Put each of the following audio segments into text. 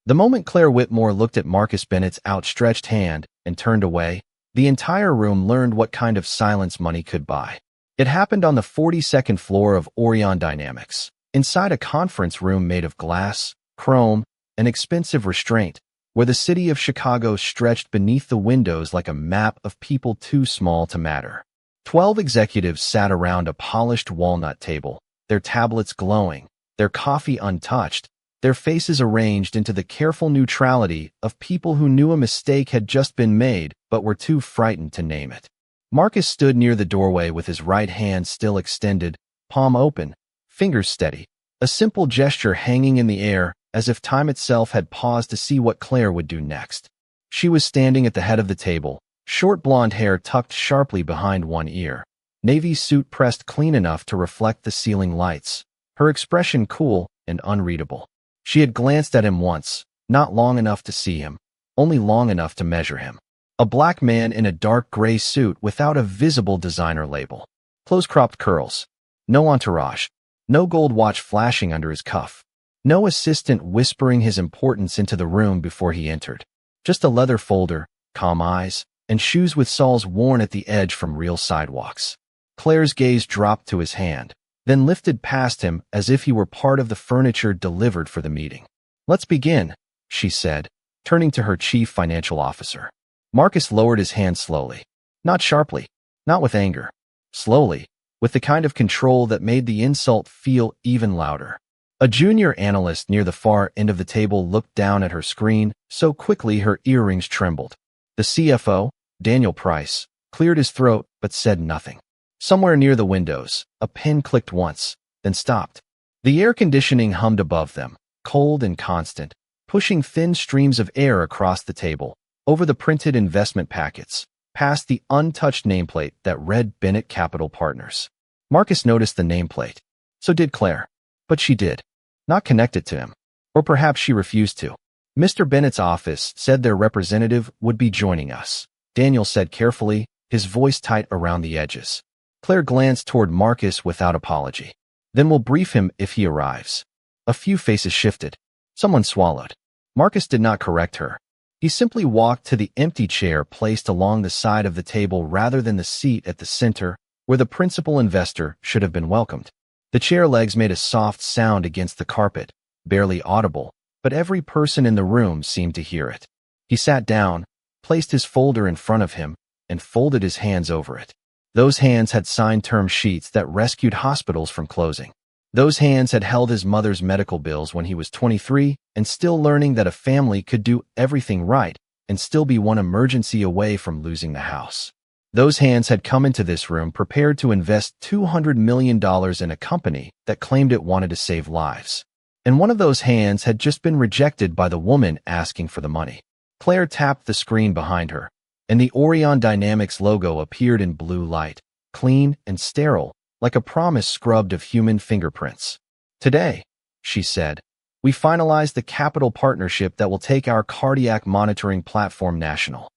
The moment Claire Whitmore looked at Marcus Bennett's outstretched hand and turned away, the entire room learned what kind of silence money could buy. It happened on the 42nd floor of Orion Dynamics, inside a conference room made of glass, chrome, and expensive restraint, where the city of Chicago stretched beneath the windows like a map of people too small to matter. 12 executives sat around a polished walnut table, their tablets glowing, their coffee untouched, their faces arranged into the careful neutrality of people who knew a mistake had just been made but were too frightened to name it. Marcus stood near the doorway with his right hand still extended, palm open, fingers steady, a simple gesture hanging in the air as if time itself had paused to see what Claire would do next. She was standing at the head of the table, short blonde hair tucked sharply behind one ear, navy suit pressed clean enough to reflect the ceiling lights, her expression cool and unreadable. She had glanced at him once, not long enough to see him, only long enough to measure him. A black man in a dark gray suit without a visible designer label. Close-cropped curls. No entourage. No gold watch flashing under his cuff. No assistant whispering his importance into the room before he entered. Just a leather folder, calm eyes, and shoes with soles worn at the edge from real sidewalks. Claire's gaze dropped to his hand, then lifted past him as if he were part of the furniture delivered for the meeting. "Let's begin," she said, turning to her chief financial officer. Marcus lowered his hand slowly. Not sharply, not with anger. Slowly, with the kind of control that made the insult feel even louder. A junior analyst near the far end of the table looked down at her screen so quickly her earrings trembled. The CFO, Daniel Price, cleared his throat but said nothing. Somewhere near the windows, a pen clicked once, then stopped. The air conditioning hummed above them, cold and constant, pushing thin streams of air across the table, over the printed investment packets, past the untouched nameplate that read Bennett Capital Partners. Marcus noticed the nameplate. So did Claire. But she did. Not connected to him. Or perhaps she refused to. Mr. Bennett's office said their representative would be joining us, Daniel said carefully, his voice tight around the edges. Claire glanced toward Marcus without apology. Then we'll brief him if he arrives. A few faces shifted. Someone swallowed. Marcus did not correct her. He simply walked to the empty chair placed along the side of the table rather than the seat at the center, where the principal investor should have been welcomed. The chair legs made a soft sound against the carpet, barely audible, but every person in the room seemed to hear it. He sat down, placed his folder in front of him, and folded his hands over it. Those hands had signed term sheets that rescued hospitals from closing. Those hands had held his mother's medical bills when he was 23 and still learning that a family could do everything right and still be one emergency away from losing the house. Those hands had come into this room prepared to invest $200 million in a company that claimed it wanted to save lives. And one of those hands had just been rejected by the woman asking for the money. Claire tapped the screen behind her, and the Orion Dynamics logo appeared in blue light, clean and sterile, like a promise scrubbed of human fingerprints. "Today," she said, "we finalized the capital partnership that will take our cardiac monitoring platform national."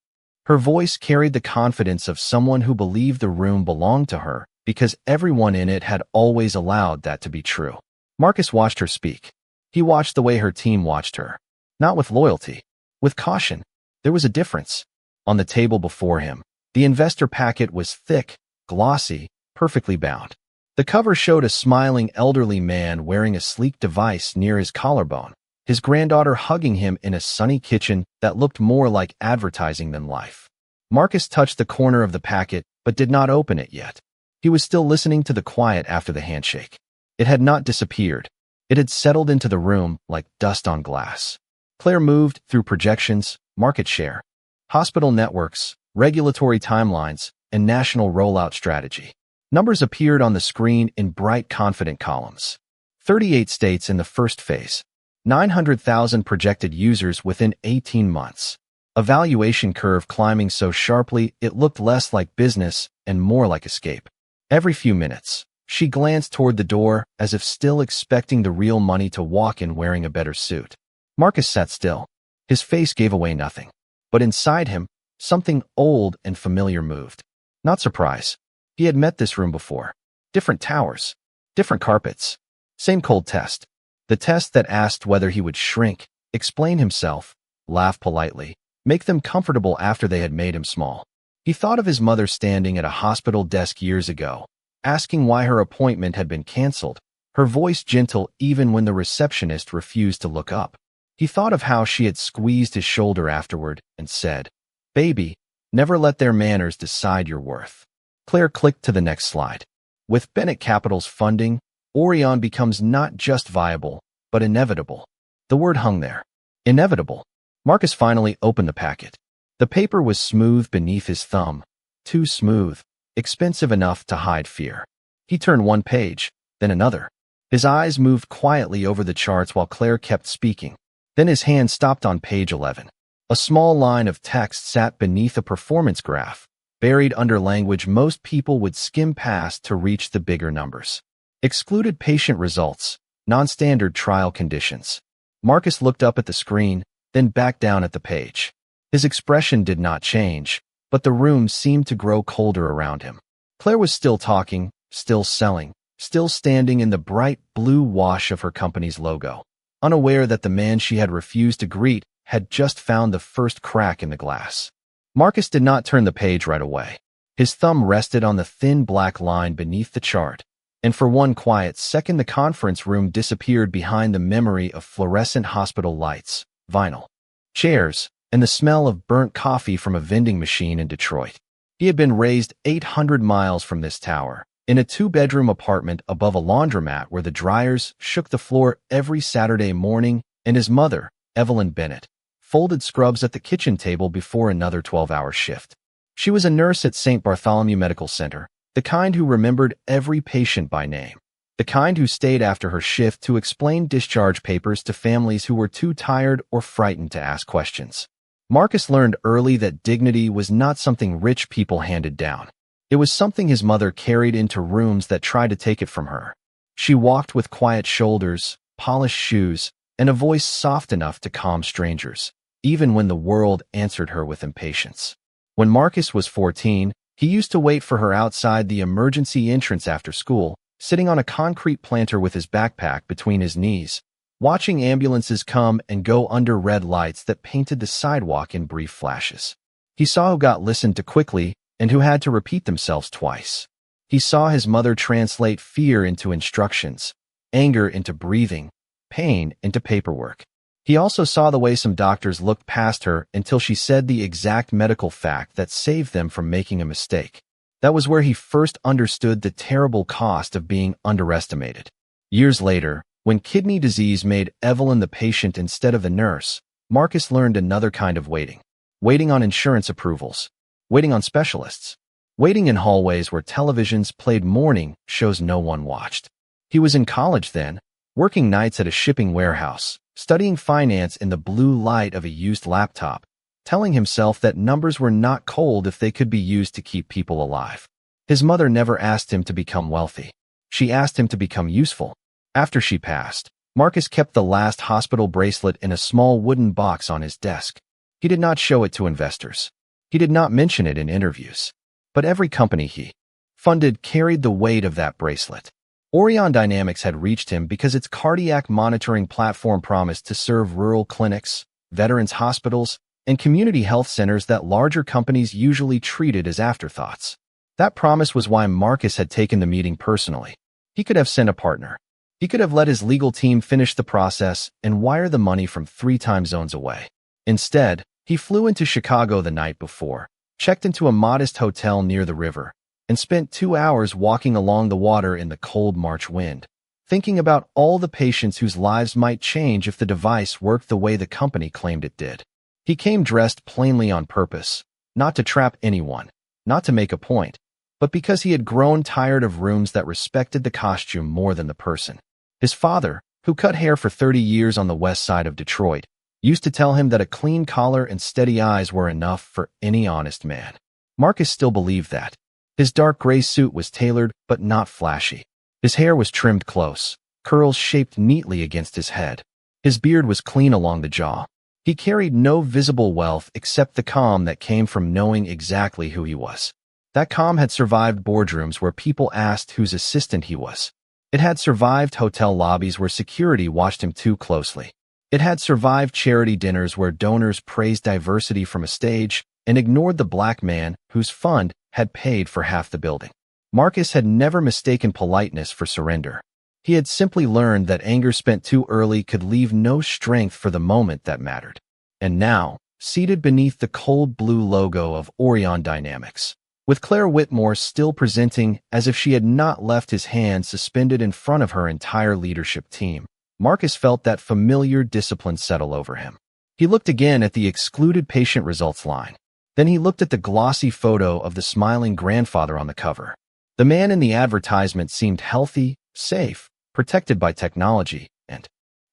Her voice carried the confidence of someone who believed the room belonged to her because everyone in it had always allowed that to be true. Marcus watched her speak. He watched the way her team watched her. Not with loyalty, with caution. There was a difference. On the table before him, the investor packet was thick, glossy, perfectly bound. The cover showed a smiling elderly man wearing a sleek device near his collarbone, his granddaughter hugging him in a sunny kitchen that looked more like advertising than life. Marcus touched the corner of the packet but did not open it yet. He was still listening to the quiet after the handshake. It had not disappeared. It had settled into the room like dust on glass. Claire moved through projections, market share, hospital networks, regulatory timelines, and national rollout strategy. Numbers appeared on the screen in bright, confident columns. 38 states in the first phase. 900,000 projected users within 18 months. A valuation curve climbing so sharply it looked less like business and more like escape. Every few minutes, she glanced toward the door as if still expecting the real money to walk in wearing a better suit. Marcus sat still. His face gave away nothing. But inside him, something old and familiar moved. Not surprise. He had met this room before. Different towers. Different carpets. Same cold test. The test that asked whether he would shrink, explain himself, laugh politely, make them comfortable after they had made him small. He thought of his mother standing at a hospital desk years ago, asking why her appointment had been canceled, her voice gentle even when the receptionist refused to look up. He thought of how she had squeezed his shoulder afterward and said, "Baby, never let their manners decide your worth." Claire clicked to the next slide. With Bennett Capital's funding, Orion becomes not just viable, but inevitable. The word hung there. Inevitable. Marcus finally opened the packet. The paper was smooth beneath his thumb. Too smooth, expensive enough to hide fear. He turned one page, then another. His eyes moved quietly over the charts while Claire kept speaking. Then his hand stopped on page 11. A small line of text sat beneath a performance graph, buried under language most people would skim past to reach the bigger numbers. Excluded patient results, non-standard trial conditions. Marcus looked up at the screen, then back down at the page. His expression did not change, but the room seemed to grow colder around him. Claire was still talking, still selling, still standing in the bright blue wash of her company's logo, unaware that the man she had refused to greet had just found the first crack in the glass. Marcus did not turn the page right away. His thumb rested on the thin black line beneath the chart, and for one quiet second the conference room disappeared behind the memory of fluorescent hospital lights, vinyl, chairs, and the smell of burnt coffee from a vending machine in Detroit. He had been raised 800 miles from this tower, in a two-bedroom apartment above a laundromat where the dryers shook the floor every Saturday morning, and his mother, Evelyn Bennett, folded scrubs at the kitchen table before another 12-hour shift. She was a nurse at St. Bartholomew Medical Center, the kind who remembered every patient by name, the kind who stayed after her shift to explain discharge papers to families who were too tired or frightened to ask questions. Marcus learned early that dignity was not something rich people handed down. It was something his mother carried into rooms that tried to take it from her. She walked with quiet shoulders, polished shoes, and a voice soft enough to calm strangers, even when the world answered her with impatience. When Marcus was 14, he used to wait for her outside the emergency entrance after school, sitting on a concrete planter with his backpack between his knees, watching ambulances come and go under red lights that painted the sidewalk in brief flashes. He saw who got listened to quickly and who had to repeat themselves twice. He saw his mother translate fear into instructions, anger into breathing, pain into paperwork. He also saw the way some doctors looked past her until she said the exact medical fact that saved them from making a mistake. That was where he first understood the terrible cost of being underestimated. Years later, when kidney disease made Evelyn the patient instead of the nurse, Marcus learned another kind of waiting. Waiting on insurance approvals. Waiting on specialists. Waiting in hallways where televisions played morning shows no one watched. He was in college then, working nights at a shipping warehouse, studying finance in the blue light of a used laptop, telling himself that numbers were not cold if they could be used to keep people alive. His mother never asked him to become wealthy. She asked him to become useful. After she passed, Marcus kept the last hospital bracelet in a small wooden box on his desk. He did not show it to investors. He did not mention it in interviews. But every company he funded carried the weight of that bracelet. Orion Dynamics had reached him because its cardiac monitoring platform promised to serve rural clinics, veterans hospitals, and community health centers that larger companies usually treated as afterthoughts. That promise was why Marcus had taken the meeting personally. He could have sent a partner. He could have let his legal team finish the process and wire the money from 3 time zones away. Instead, he flew into Chicago the night before, checked into a modest hotel near the river, and spent 2 hours walking along the water in the cold March wind, thinking about all the patients whose lives might change if the device worked the way the company claimed it did. He came dressed plainly on purpose, not to trap anyone, not to make a point, but because he had grown tired of rooms that respected the costume more than the person. His father, who cut hair for 30 years on the west side of Detroit, used to tell him that a clean collar and steady eyes were enough for any honest man. Marcus still believed that. His dark gray suit was tailored but not flashy. His hair was trimmed close, curls shaped neatly against his head. His beard was clean along the jaw. He carried no visible wealth except the calm that came from knowing exactly who he was. That calm had survived boardrooms where people asked whose assistant he was. It had survived hotel lobbies where security watched him too closely. It had survived charity dinners where donors praised diversity from a stage and ignored the black man whose fund had paid for half the building. Marcus had never mistaken politeness for surrender. He had simply learned that anger spent too early could leave no strength for the moment that mattered. And now, seated beneath the cold blue logo of Orion Dynamics, with Claire Whitmore still presenting as if she had not left his hand suspended in front of her entire leadership team, Marcus felt that familiar discipline settle over him. He looked again at the excluded patient results line. Then he looked at the glossy photo of the smiling grandfather on the cover. The man in the advertisement seemed healthy, safe, protected by technology, and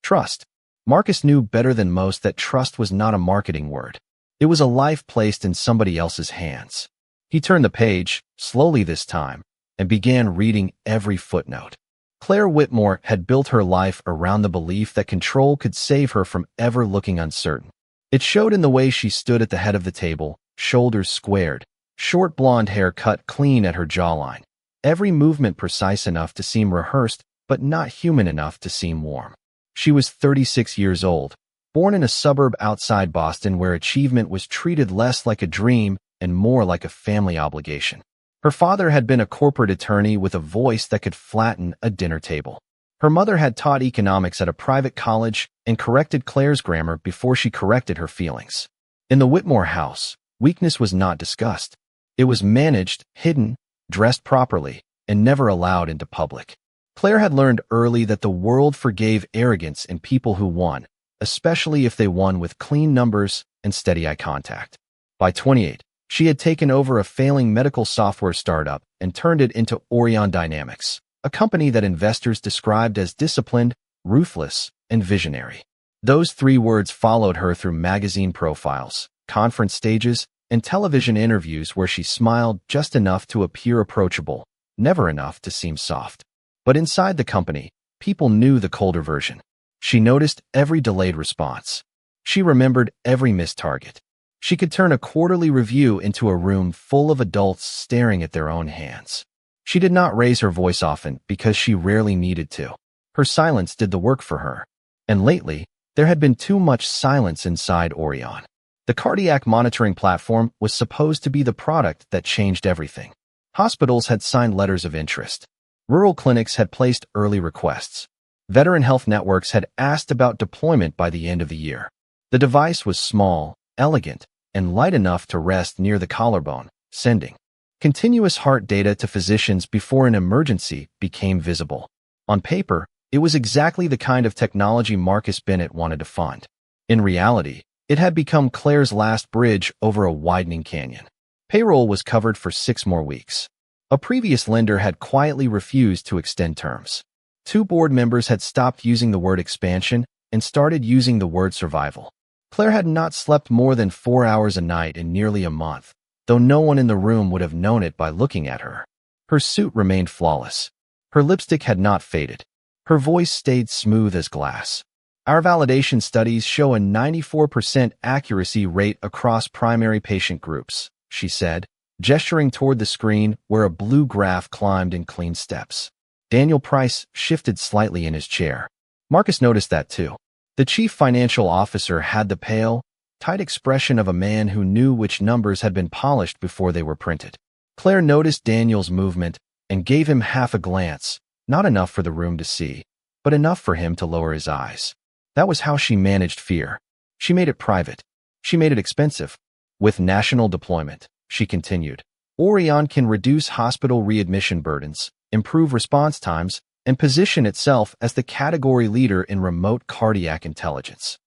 trust. Marcus knew better than most that trust was not a marketing word. It was a life placed in somebody else's hands. He turned the page, slowly this time, and began reading every footnote. Claire Whitmore had built her life around the belief that control could save her from ever looking uncertain. It showed in the way she stood at the head of the table, shoulders squared, short blonde hair cut clean at her jawline, every movement precise enough to seem rehearsed but not human enough to seem warm. She was 36 years old, born in a suburb outside Boston where achievement was treated less like a dream and more like a family obligation. Her father had been a corporate attorney with a voice that could flatten a dinner table. Her mother had taught economics at a private college and corrected Claire's grammar before she corrected her feelings. In the Whitmore house, weakness was not discussed. It was managed, hidden, dressed properly, and never allowed into public. Claire had learned early that the world forgave arrogance in people who won, especially if they won with clean numbers and steady eye contact. By 28, she had taken over a failing medical software startup and turned it into Orion Dynamics, a company that investors described as disciplined, ruthless, and visionary. Those three words followed her through magazine profiles, conference stages, and television interviews where she smiled just enough to appear approachable, never enough to seem soft. But inside the company, people knew the colder version. She noticed every delayed response. She remembered every missed target. She could turn a quarterly review into a room full of adults staring at their own hands. She did not raise her voice often because she rarely needed to. Her silence did the work for her. And lately, there had been too much silence inside Orion. The cardiac monitoring platform was supposed to be the product that changed everything. Hospitals had signed letters of interest. Rural clinics had placed early requests. Veteran health networks had asked about deployment by the end of the year. The device was small, elegant, and light enough to rest near the collarbone, sending continuous heart data to physicians before an emergency became visible. On paper, it was exactly the kind of technology Marcus Bennett wanted to fund. In reality, it had become Claire's last bridge over a widening canyon. Payroll was covered for 6 more weeks. A previous lender had quietly refused to extend terms. 2 board members had stopped using the word expansion and started using the word survival. Claire had not slept more than 4 hours a night in nearly a month, though no one in the room would have known it by looking at her. Her suit remained flawless. Her lipstick had not faded. Her voice stayed smooth as glass. Our validation studies show a 94% accuracy rate across primary patient groups, she said, gesturing toward the screen where a blue graph climbed in clean steps. Daniel Price shifted slightly in his chair. Marcus noticed that too. The chief financial officer had the pale, tight expression of a man who knew which numbers had been polished before they were printed. Claire noticed Daniel's movement and gave him half a glance, not enough for the room to see, but enough for him to lower his eyes. That was how she managed fear. She made it private. She made it expensive. With national deployment, she continued, Orion can reduce hospital readmission burdens, improve response times, and position itself as the category leader in remote cardiac intelligence.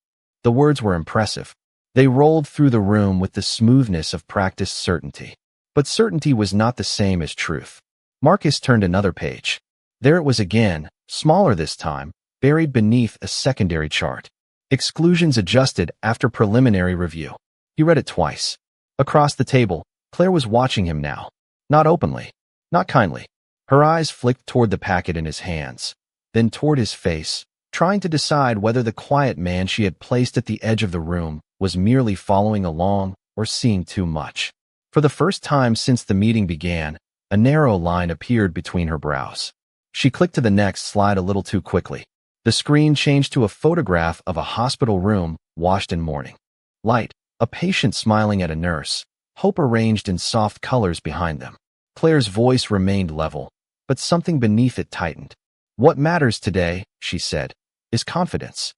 The words were impressive. They rolled through the room with the smoothness of practiced certainty. But certainty was not the same as truth. Marcus turned another page. There it was again, smaller this time, buried beneath a secondary chart. Exclusions adjusted after preliminary review. He read it twice. Across the table, Claire was watching him now. Not openly. Not kindly. Her eyes flicked toward the packet in his hands, then toward his face, trying to decide whether the quiet man she had placed at the edge of the room was merely following along or seeing too much. For the first time since the meeting began, a narrow line appeared between her brows. She clicked to the next slide a little too quickly. The screen changed to a photograph of a hospital room washed in morning light, a patient smiling at a nurse, hope arranged in soft colors behind them. Claire's voice remained level, but something beneath it tightened. "What matters today," she said, "is confidence."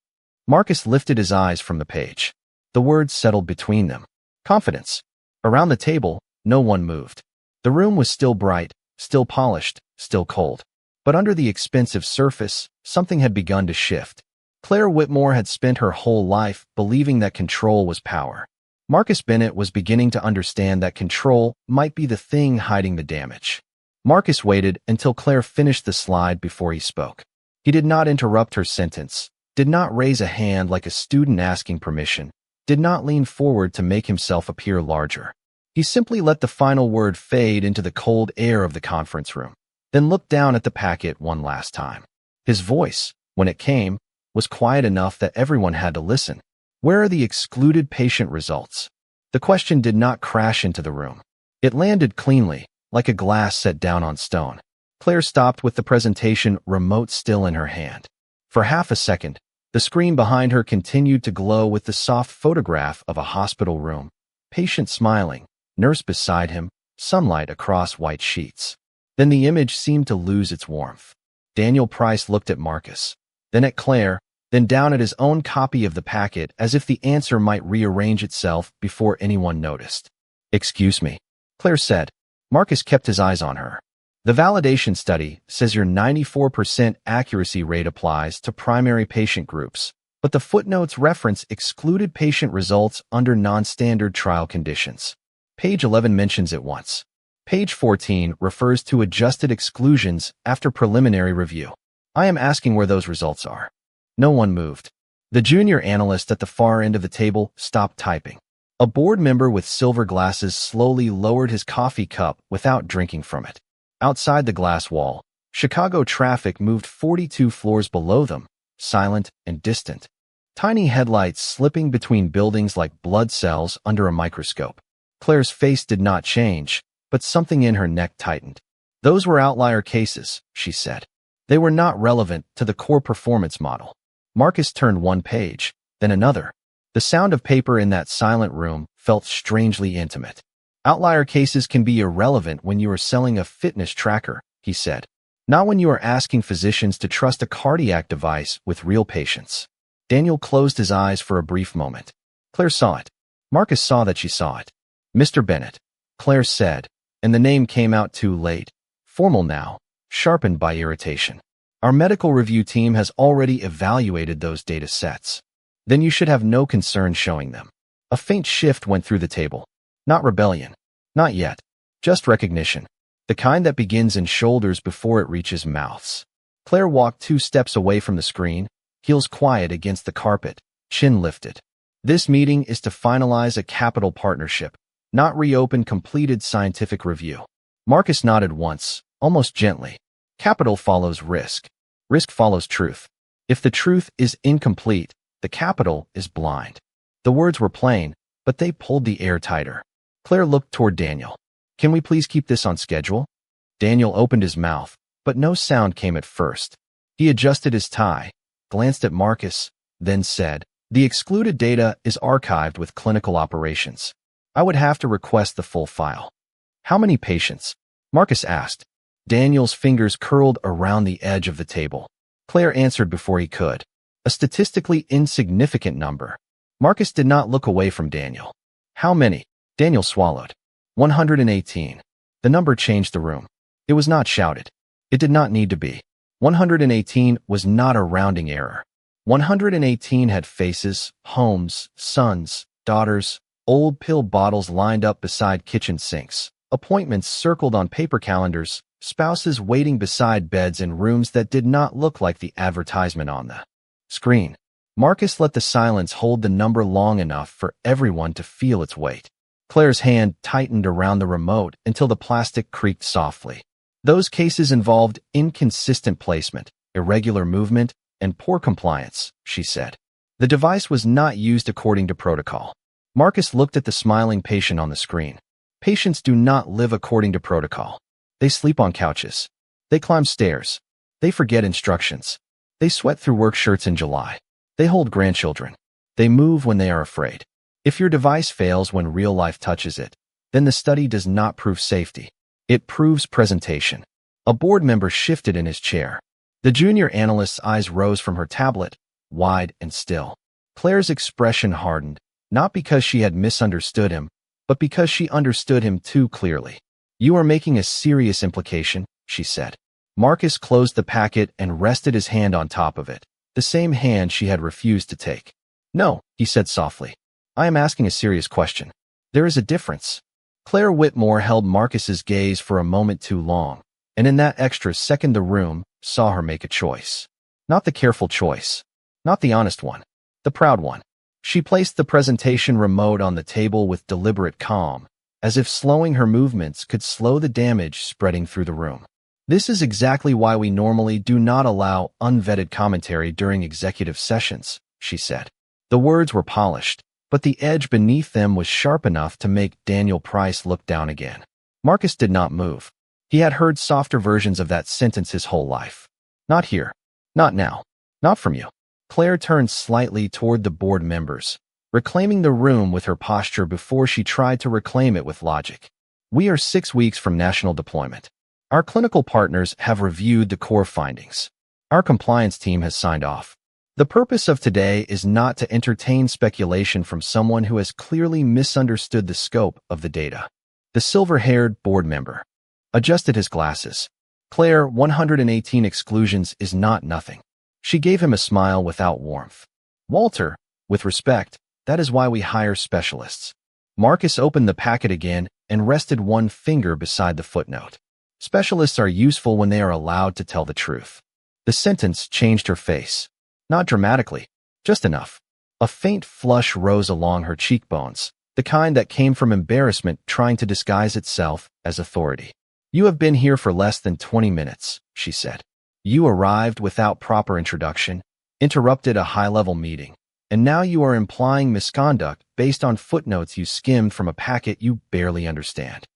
Marcus lifted his eyes from the page. The words settled between them. Confidence. Around the table, no one moved. The room was still bright, still polished, still cold. But under the expensive surface, something had begun to shift. Claire Whitmore had spent her whole life believing that control was power. Marcus Bennett was beginning to understand that control might be the thing hiding the damage. Marcus waited until Claire finished the slide before he spoke. He did not interrupt her sentence, did not raise a hand like a student asking permission, did not lean forward to make himself appear larger. He simply let the final word fade into the cold air of the conference room, then looked down at the packet one last time. His voice, when it came, was quiet enough that everyone had to listen. "Where are the excluded patient results?" The question did not crash into the room. It landed cleanly, like a glass set down on stone. Claire stopped with the presentation remote still in her hand. For half a second, the screen behind her continued to glow with the soft photograph of a hospital room. Patient smiling, nurse beside him, sunlight across white sheets. Then the image seemed to lose its warmth. Daniel Price looked at Marcus, then at Claire, then down at his own copy of the packet as if the answer might rearrange itself before anyone noticed. "Excuse me," Claire said. Marcus kept his eyes on her. "The validation study says your 94% accuracy rate applies to primary patient groups, but the footnotes reference excluded patient results under non-standard trial conditions. Page 11 mentions it once. Page 14 refers to adjusted exclusions after preliminary review. I am asking where those results are." No one moved. The junior analyst at the far end of the table stopped typing. A board member with silver glasses slowly lowered his coffee cup without drinking from it. Outside the glass wall, Chicago traffic moved 42 floors below them, silent and distant. Tiny headlights slipping between buildings like blood cells under a microscope. Claire's face did not change, but something in her neck tightened. "Those were outlier cases," she said. "They were not relevant to the core performance model." Marcus turned one page, then another. The sound of paper in that silent room felt strangely intimate. "Outlier cases can be irrelevant when you are selling a fitness tracker," he said. "Not when you are asking physicians to trust a cardiac device with real patients." Daniel closed his eyes for a brief moment. Claire saw it. Marcus saw that she saw it. "Mr. Bennett," Claire said, and the name came out too late, formal now, sharpened by irritation. "Our medical review team has already evaluated those data sets. Then you should have no concern showing them." A faint shift went through the table. Not rebellion. Not yet. Just recognition. The kind that begins in shoulders before it reaches mouths. Claire walked 2 steps away from the screen, heels quiet against the carpet, chin lifted. "This meeting is to finalize a capital partnership, not reopen completed scientific review." Marcus nodded once, almost gently. Capital follows risk. Risk follows truth. If the truth is incomplete, the capital is blind. The words were plain, but they pulled the air tighter. Claire looked toward Daniel. "Can we please keep this on schedule?" Daniel opened his mouth, but no sound came at first. He adjusted his tie, glanced at Marcus, then said, "The excluded data is archived with clinical operations. I would have to request the full file." "How many patients?" Marcus asked. Daniel's fingers curled around the edge of the table. Claire answered before he could. "A statistically insignificant number." Marcus did not look away from Daniel. "How many?" Daniel swallowed. 118. The number changed the room. It was not shouted. It did not need to be. 118 was not a rounding error. 118 had faces, homes, sons, daughters, old pill bottles lined up beside kitchen sinks, appointments circled on paper calendars, spouses waiting beside beds in rooms that did not look like the advertisement on the screen. Marcus let the silence hold the number long enough for everyone to feel its weight. Claire's hand tightened around the remote until the plastic creaked softly. Those cases involved inconsistent placement, irregular movement, and poor compliance, she said. The device was not used according to protocol. Marcus looked at the smiling patient on the screen. Patients do not live according to protocol. They sleep on couches. They climb stairs. They forget instructions. They sweat through work shirts in July. They hold grandchildren. They move when they are afraid. If your device fails when real life touches it, then the study does not prove safety. It proves presentation. A board member shifted in his chair. The junior analyst's eyes rose from her tablet, wide and still. Claire's expression hardened, not because she had misunderstood him, but because she understood him too clearly. You are making a serious implication, she said. Marcus closed the packet and rested his hand on top of it, the same hand she had refused to take. No, he said softly. I am asking a serious question. There is a difference. Claire Whitmore held Marcus's gaze for a moment too long, and in that extra second the room saw her make a choice. Not the careful choice. Not the honest one. The proud one. She placed the presentation remote on the table with deliberate calm, as if slowing her movements could slow the damage spreading through the room. This is exactly why we normally do not allow unvetted commentary during executive sessions, she said. The words were polished, but the edge beneath them was sharp enough to make Daniel Price look down again. Marcus did not move. He had heard softer versions of that sentence his whole life. Not here. Not now. Not from you. Claire turned slightly toward the board members, reclaiming the room with her posture before she tried to reclaim it with logic. We are 6 weeks from national deployment. Our clinical partners have reviewed the core findings. Our compliance team has signed off. The purpose of today is not to entertain speculation from someone who has clearly misunderstood the scope of the data. The silver-haired board member adjusted his glasses. Claire, 118 exclusions is not nothing. She gave him a smile without warmth. Walter, with respect, that is why we hire specialists. Marcus opened the packet again and rested one finger beside the footnote. Specialists are useful when they are allowed to tell the truth. The sentence changed her face. Not dramatically, just enough. A faint flush rose along her cheekbones, the kind that came from embarrassment trying to disguise itself as authority. You have been here for less than 20 minutes, she said. You arrived without proper introduction, interrupted a high-level meeting, and now you are implying misconduct based on footnotes you skimmed from a packet you barely understand.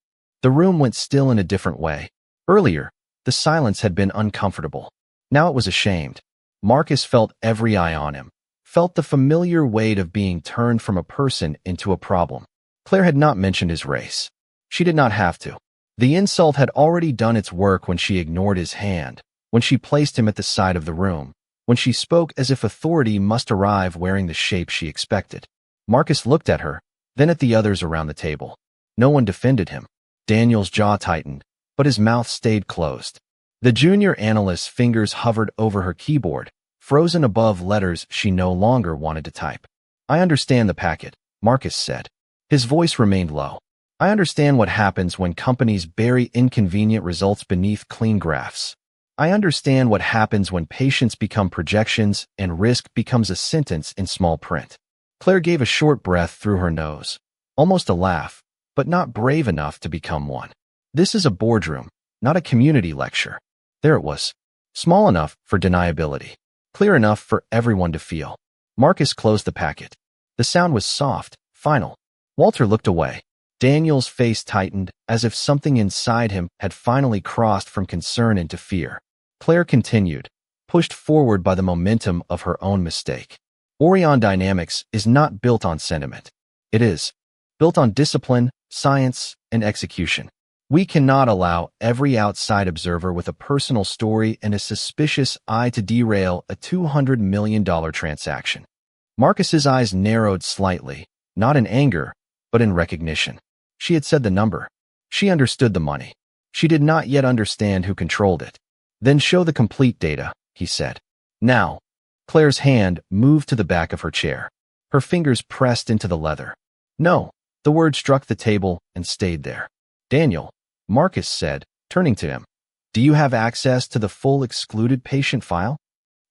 The room went still in a different way. Earlier, the silence had been uncomfortable. Now it was ashamed. Marcus felt every eye on him, felt the familiar weight of being turned from a person into a problem. Claire had not mentioned his race. She did not have to. The insult had already done its work when she ignored his hand, when she placed him at the side of the room, when she spoke as if authority must arrive wearing the shape she expected. Marcus looked at her, then at the others around the table. No one defended him. Daniel's jaw tightened, but his mouth stayed closed. The junior analyst's fingers hovered over her keyboard, frozen above letters she no longer wanted to type. I understand the packet, Marcus said. His voice remained low. I understand what happens when companies bury inconvenient results beneath clean graphs. I understand what happens when patients become projections and risk becomes a sentence in small print. Claire gave a short breath through her nose, almost a laugh, but not brave enough to become one. This is a boardroom, not a community lecture. There it was. Small enough for deniability. Clear enough for everyone to feel. Marcus closed the packet. The sound was soft, final. Walter looked away. Daniel's face tightened, as if something inside him had finally crossed from concern into fear. Claire continued, pushed forward by the momentum of her own mistake. Orion Dynamics is not built on sentiment. It is built on discipline, science, and execution. We cannot allow every outside observer with a personal story and a suspicious eye to derail a $200 million transaction. Marcus's eyes narrowed slightly, not in anger, but in recognition. She had said the number. She understood the money. She did not yet understand who controlled it. Then show the complete data, he said. Now. Claire's hand moved to the back of her chair. Her fingers pressed into the leather. No. The word struck the table and stayed there. Daniel, Marcus said, turning to him. Do you have access to the full excluded patient file?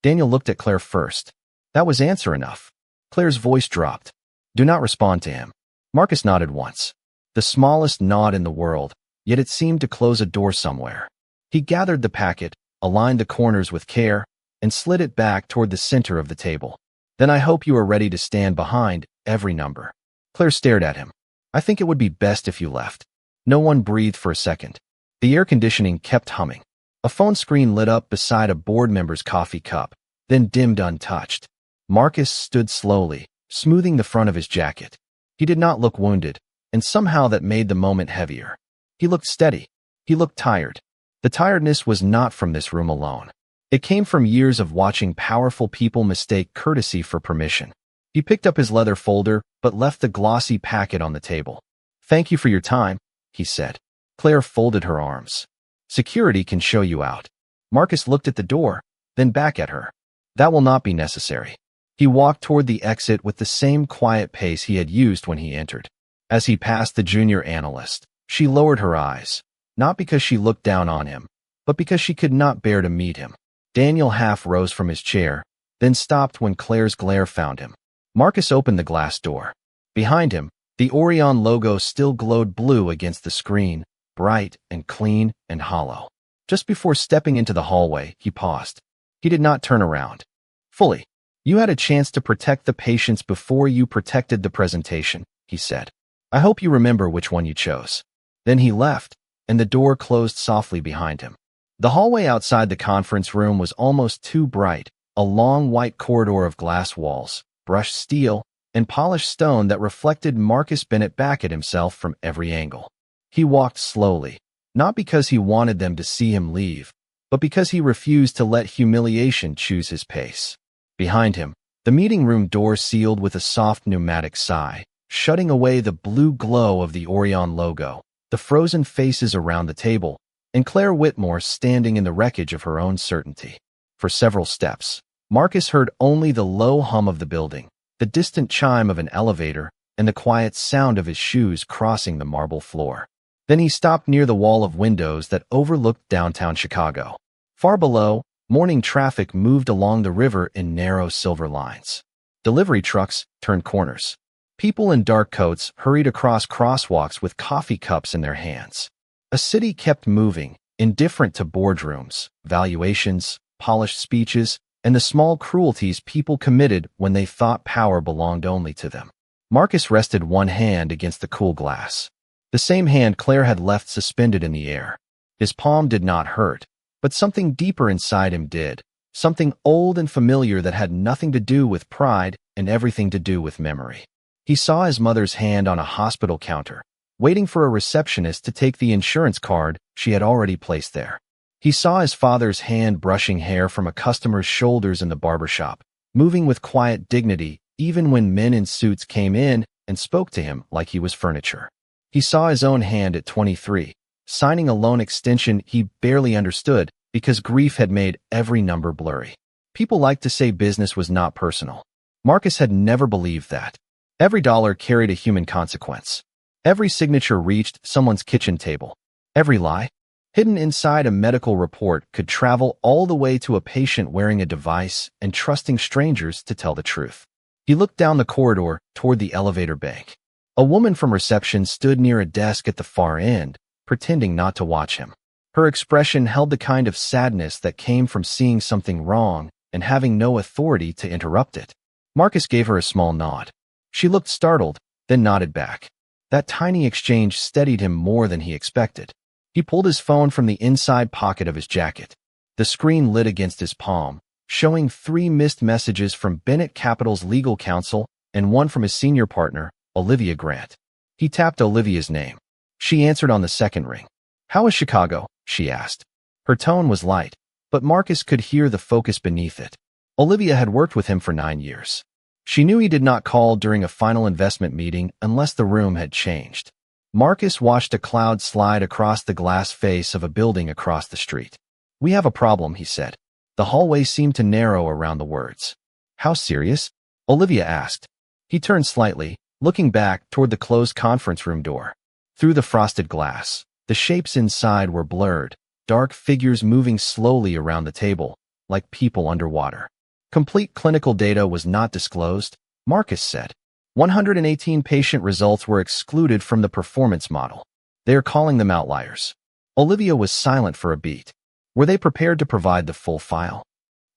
Daniel looked at Claire first. That was answer enough. Claire's voice dropped. Do not respond to him. Marcus nodded once. The smallest nod in the world, yet it seemed to close a door somewhere. He gathered the packet, aligned the corners with care, and slid it back toward the center of the table. Then I hope you are ready to stand behind every number. Claire stared at him. I think it would be best if you left. No one breathed for a second. The air conditioning kept humming. A phone screen lit up beside a board member's coffee cup, then dimmed untouched. Marcus stood slowly, smoothing the front of his jacket. He did not look wounded, and somehow that made the moment heavier. He looked steady. He looked tired. The tiredness was not from this room alone. It came from years of watching powerful people mistake courtesy for permission. He picked up his leather folder, but left the glossy packet on the table. "Thank you for your time," he said. Claire folded her arms. "Security can show you out." Marcus looked at the door, then back at her. "That will not be necessary." He walked toward the exit with the same quiet pace he had used when he entered. As he passed the junior analyst, she lowered her eyes, not because she looked down on him, but because she could not bear to meet him. Daniel half rose from his chair, then stopped when Claire's glare found him. Marcus opened the glass door. Behind him, the Orion logo still glowed blue against the screen, bright and clean and hollow. Just before stepping into the hallway, he paused. He did not turn around. "Fully. You had a chance to protect the patients before you protected the presentation," he said. "I hope you remember which one you chose." Then he left, and the door closed softly behind him. The hallway outside the conference room was almost too bright, a long white corridor of glass walls, brushed steel, and polished stone that reflected Marcus Bennett back at himself from every angle. He walked slowly, not because he wanted them to see him leave, but because he refused to let humiliation choose his pace. Behind him, the meeting room door sealed with a soft pneumatic sigh, shutting away the blue glow of the Orion logo, the frozen faces around the table, and Claire Whitmore standing in the wreckage of her own certainty. For several steps, Marcus heard only the low hum of the building, the distant chime of an elevator, and the quiet sound of his shoes crossing the marble floor. Then he stopped near the wall of windows that overlooked downtown Chicago. Far below, morning traffic moved along the river in narrow silver lines. Delivery trucks turned corners. People in dark coats hurried across crosswalks with coffee cups in their hands. A city kept moving, indifferent to boardrooms, valuations, polished speeches, and the small cruelties people committed when they thought power belonged only to them. Marcus rested one hand against the cool glass, the same hand Claire had left suspended in the air. His palm did not hurt, but something deeper inside him did, something old and familiar that had nothing to do with pride and everything to do with memory. He saw his mother's hand on a hospital counter, waiting for a receptionist to take the insurance card she had already placed there. He saw his father's hand brushing hair from a customer's shoulders in the barbershop, moving with quiet dignity even when men in suits came in and spoke to him like he was furniture. He saw his own hand at 23, signing a loan extension he barely understood because grief had made every number blurry. People liked to say business was not personal. Marcus had never believed that. Every dollar carried a human consequence. Every signature reached someone's kitchen table. Every lie, hidden inside a medical report, could travel all the way to a patient wearing a device and trusting strangers to tell the truth. He looked down the corridor toward the elevator bank. A woman from reception stood near a desk at the far end, pretending not to watch him. Her expression held the kind of sadness that came from seeing something wrong and having no authority to interrupt it. Marcus gave her a small nod. She looked startled, then nodded back. That tiny exchange steadied him more than he expected. He pulled his phone from the inside pocket of his jacket. The screen lit against his palm, showing 3 missed messages from Bennett Capital's legal counsel and one from his senior partner, Olivia Grant. He tapped Olivia's name. She answered on the second ring. "How is Chicago?" she asked. Her tone was light, but Marcus could hear the focus beneath it. Olivia had worked with him for 9 years. She knew he did not call during a final investment meeting unless the room had changed. Marcus watched a cloud slide across the glass face of a building across the street. "We have a problem," he said. The hallway seemed to narrow around the words. "How serious?" Olivia asked. He turned slightly, looking back toward the closed conference room door. Through the frosted glass, the shapes inside were blurred, dark figures moving slowly around the table, like people underwater. Complete clinical data was not disclosed, Marcus said. 118 patient results were excluded from the performance model. They are calling them outliers. Olivia was silent for a beat. Were they prepared to provide the full file?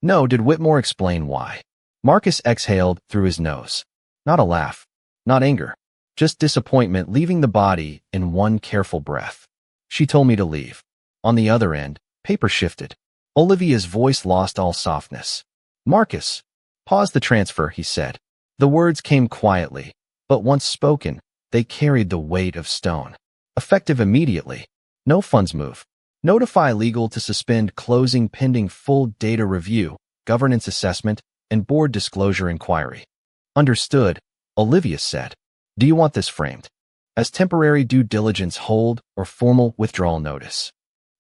No. Did Whitmore explain why? Marcus exhaled through his nose. Not a laugh. Not anger. Just disappointment leaving the body in one careful breath. "She told me to leave." On the other end, paper shifted. Olivia's voice lost all softness. Marcus, pause the transfer, he said. The words came quietly, but once spoken, they carried the weight of stone. Effective immediately. No funds move. Notify legal to suspend closing pending full data review, governance assessment, and board disclosure inquiry. Understood, Olivia said. Do you want this framed as temporary due diligence hold or formal withdrawal notice?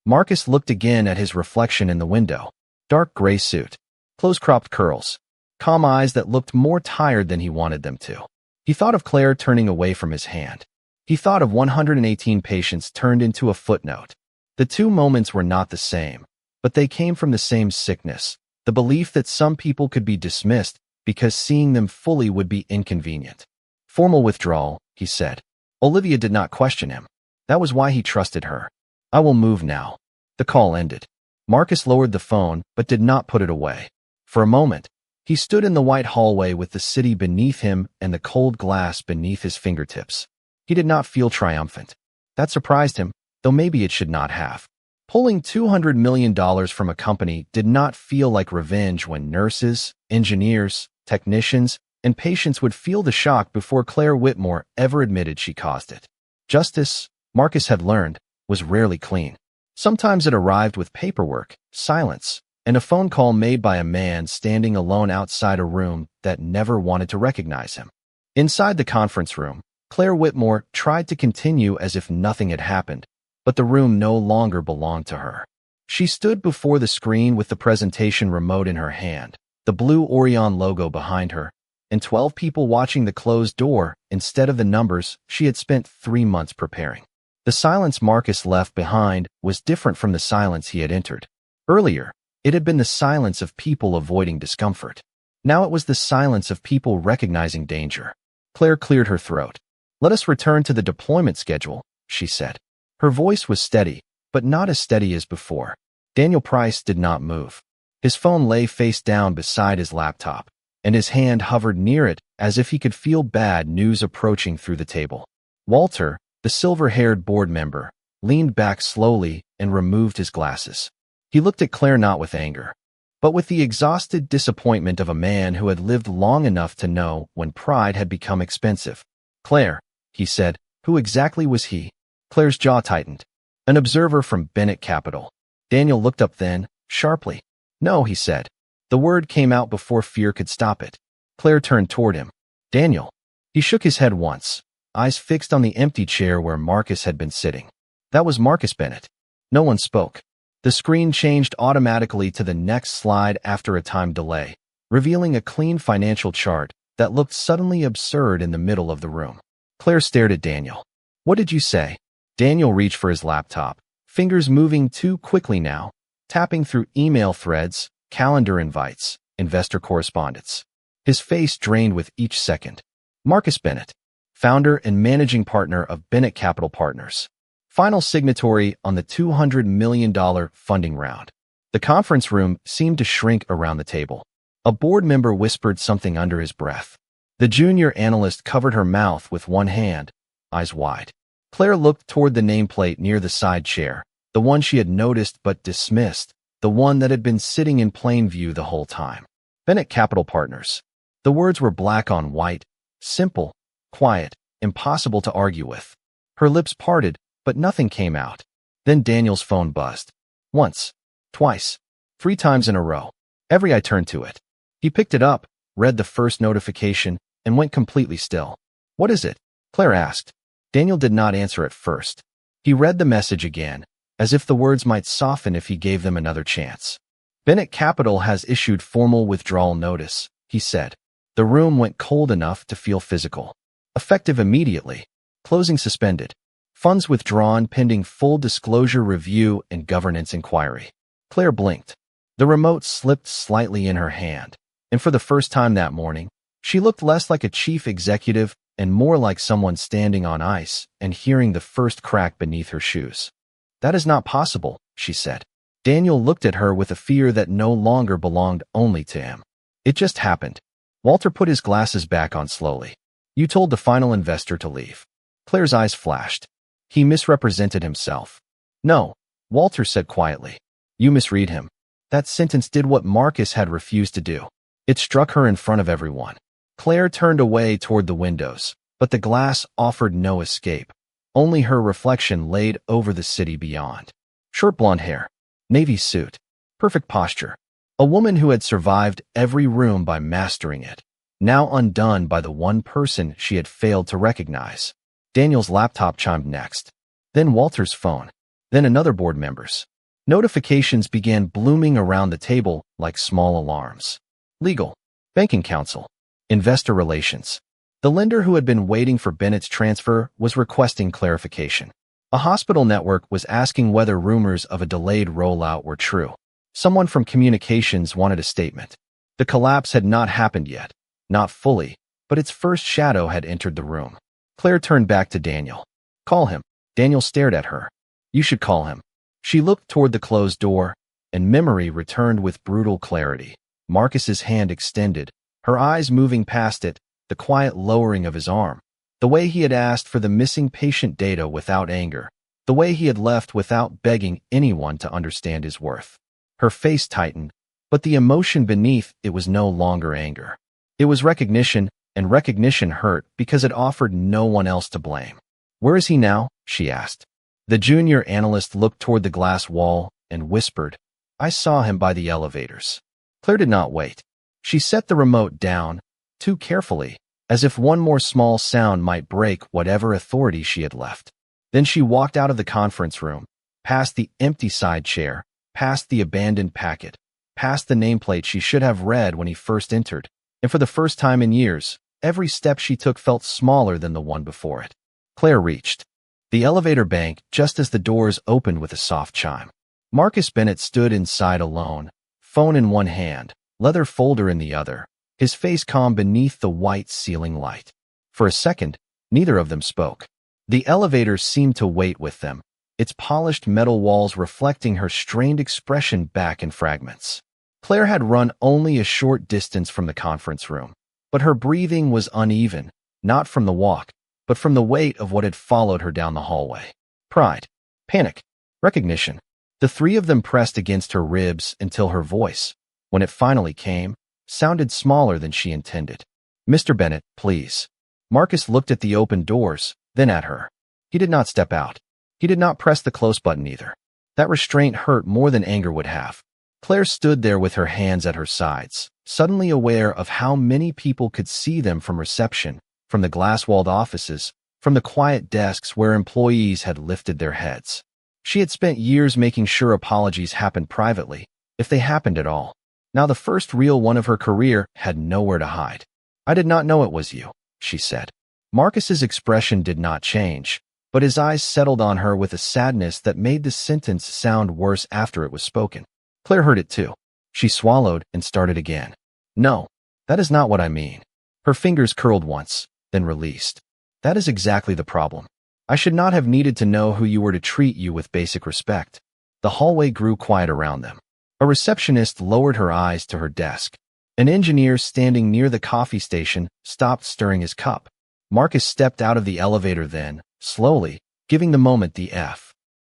Marcus looked again at his reflection in the window. Dark gray suit, close-cropped curls, calm eyes that looked more tired than he wanted them to. He thought of Claire turning away from his hand. He thought of 118 patients turned into a footnote. The two moments were not the same, but they came from the same sickness, the belief that some people could be dismissed because seeing them fully would be inconvenient. Formal withdrawal, he said. Olivia did not question him. That was why he trusted her. I will move now. The call ended. Marcus lowered the phone, but did not put it away. For a moment, he stood in the white hallway with the city beneath him and the cold glass beneath his fingertips. He did not feel triumphant. That surprised him, though maybe it should not have. Pulling $200 million from a company did not feel like revenge when nurses, engineers, technicians, and patients would feel the shock before Claire Whitmore ever admitted she caused it. Justice, Marcus had learned, was rarely clean. Sometimes it arrived with paperwork, silence, and a phone call made by a man standing alone outside a room that never wanted to recognize him. Inside the conference room, Claire Whitmore tried to continue as if nothing had happened, but the room no longer belonged to her. She stood before the screen with the presentation remote in her hand, the blue Orion logo behind her, and 12 people watching the closed door instead of the numbers she had spent 3 months preparing. The silence Marcus left behind was different from the silence he had entered. Earlier, it had been the silence of people avoiding discomfort. Now it was the silence of people recognizing danger. Claire cleared her throat. Let us return to the deployment schedule, she said. Her voice was steady, but not as steady as before. Daniel Price did not move. His phone lay face down beside his laptop, and his hand hovered near it as if he could feel bad news approaching through the table. Walter, the silver-haired board member, leaned back slowly and removed his glasses. He looked at Claire not with anger, but with the exhausted disappointment of a man who had lived long enough to know when pride had become expensive. Claire, he said. Who exactly was he? Claire's jaw tightened. An observer from Bennett Capital. Daniel looked up then, sharply. No, he said. The word came out before fear could stop it. Claire turned toward him. Daniel. He shook his head once, eyes fixed on the empty chair where Marcus had been sitting. That was Marcus Bennett. No one spoke. The screen changed automatically to the next slide after a time delay, revealing a clean financial chart that looked suddenly absurd in the middle of the room. Claire stared at Daniel. What did you say? Daniel reached for his laptop, fingers moving too quickly now, tapping through email threads, calendar invites, investor correspondence. His face drained with each second. Marcus Bennett, founder and managing partner of Bennett Capital Partners. Final signatory on the $200 million funding round. The conference room seemed to shrink around the table. A board member whispered something under his breath. The junior analyst covered her mouth with one hand, eyes wide. Claire looked toward the nameplate near the side chair, the one she had noticed but dismissed, the one that had been sitting in plain view the whole time. Bennett Capital Partners. The words were black on white, simple, quiet, impossible to argue with. Her lips parted, but nothing came out. Then Daniel's phone buzzed. Once, twice, 3 times in a row. I turned to it. He picked it up, read the first notification, and went completely still. What is it? Claire asked. Daniel did not answer at first. He read the message again, as if the words might soften if he gave them another chance. Bennett Capital has issued formal withdrawal notice, he said. The room went cold enough to feel physical. Effective immediately. Closing suspended. Funds withdrawn pending full disclosure review and governance inquiry. Claire blinked. The remote slipped slightly in her hand, and for the first time that morning, she looked less like a chief executive and more like someone standing on ice and hearing the first crack beneath her shoes. That is not possible, she said. Daniel looked at her with a fear that no longer belonged only to him. It just happened. Walter put his glasses back on slowly. You told the final investor to leave. Claire's eyes flashed. He misrepresented himself. No, Walter said quietly. You misread him. That sentence did what Marcus had refused to do. It struck her in front of everyone. Claire turned away toward the windows, but the glass offered no escape. Only her reflection laid over the city beyond. Short blonde hair, navy suit, perfect posture. A woman who had survived every room by mastering it, now undone by the one person she had failed to recognize. Daniel's laptop chimed next, then Walter's phone, then another board member's. Notifications began blooming around the table like small alarms. Legal, banking counsel, investor relations. The lender who had been waiting for Bennett's transfer was requesting clarification. A hospital network was asking whether rumors of a delayed rollout were true. Someone from communications wanted a statement. The collapse had not happened yet, not fully, but its first shadow had entered the room. Claire turned back to Daniel. Call him. Daniel stared at her. You should call him. She looked toward the closed door, and memory returned with brutal clarity. Marcus's hand extended, her eyes moving past it, the quiet lowering of his arm. The way he had asked for the missing patient data without anger. The way he had left without begging anyone to understand his worth. Her face tightened, but the emotion beneath it was no longer anger. It was recognition, and recognition hurt because it offered no one else to blame. Where is he now? She asked. The junior analyst looked toward the glass wall and whispered, I saw him by the elevators. Claire did not wait. She set the remote down, too carefully, as if one more small sound might break whatever authority she had left. Then she walked out of the conference room, past the empty side chair, past the abandoned packet, past the nameplate she should have read when he first entered, and for the first time in years, every step she took felt smaller than the one before it. Claire reached the elevator bank just as the doors opened with a soft chime. Marcus Bennett stood inside alone, phone in one hand, leather folder in the other, his face calm beneath the white ceiling light. For a second, neither of them spoke. The elevator seemed to wait with them, its polished metal walls reflecting her strained expression back in fragments. Claire had run only a short distance from the conference room, but her breathing was uneven, not from the walk, but from the weight of what had followed her down the hallway. Pride, panic, recognition. The three of them pressed against her ribs until her voice, when it finally came, sounded smaller than she intended. Mr. Bennett, please. Marcus looked at the open doors, then at her. He did not step out. He did not press the close button either. That restraint hurt more than anger would have. Claire stood there with her hands at her sides, suddenly aware of how many people could see them from reception, from the glass-walled offices, from the quiet desks where employees had lifted their heads. She had spent years making sure apologies happened privately, if they happened at all. Now the first real one of her career had nowhere to hide. I did not know it was you, she said. Marcus's expression did not change, but his eyes settled on her with a sadness that made the sentence sound worse after it was spoken. Claire heard it too. She swallowed and started again. No, that is not what I mean. Her fingers curled once, then released. That is exactly the problem. I should not have needed to know who you were to treat you with basic respect. The hallway grew quiet around them. A receptionist lowered her eyes to her desk. An engineer standing near the coffee station stopped stirring his cup. Marcus stepped out of the elevator then, slowly, giving the moment the F.